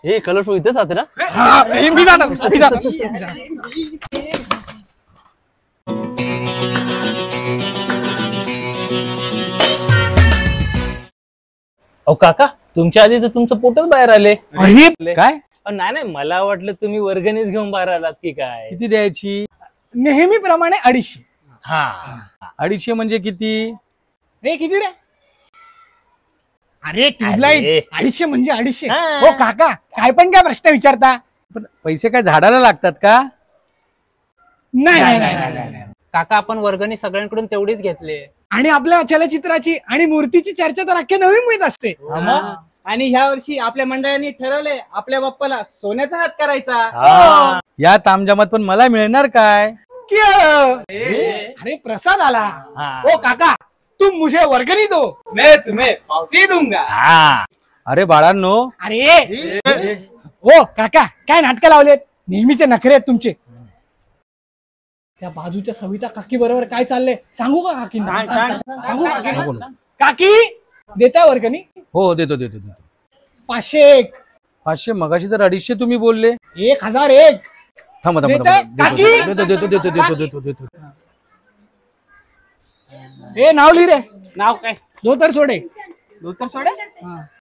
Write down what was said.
हे कलरफुल इथेच राहते ना? मी जाणार. अहो काका, तुमच्या आधी तर तुमचं पोटच बाहेर आले. काय नाही नाही, मला वाटलं तुम्ही वर्गणीच घेऊन बाहेर आलात की काय. किती द्यायची? नेहमीप्रमाणे 250. हा 250 म्हणजे किती? रे किती रे? अरे ट्यूबलाईट 250 म्हणजे 250. हा. हो काका, काय पण काय प्रश्न विचारता? पण पैसे काय झाडाला लागतात का? नाही नाही नाही नाही. काका आपण वर्गणी सगळ्यांकडून तेवढीच घेतली. आणि आपल्या चलचित्राची आणि मूर्तीची चर्चा तर अख्ख्या नवीन मुंबईत असते. आणि ह्या वर्षी आपल्या मंडळाने ठरवलंय आपल्या बाप्पाला सोन्याचा हात करायचा. या तामजामात पण मला मिळणार काय? अरे प्रसाद आला. ओ काका, तुम मुझे वर्गणी दो. मैं तुम्हें पावती दूंगा. अरे बाळांनो, अरे ओ काका, काय नाटकं लावलेत? नेहमीचे नखरे आहेत तुमचे. त्या बाजूच्या सविता काकी बरोबर काय चाललंय सांगू का काकी? सांगू काकी? नको नको. काकी देता वर्गणी? हो देतो देतो देतो. 501. 500 मगाशी तर 250 तुम्ही बोलले. 1001. थांबा देताय? काकी? देतो देतो देतो देतो देतो देतो. ए नाव लिहि रे. नाव काय? धोतर सोडे. धोतर सोडे.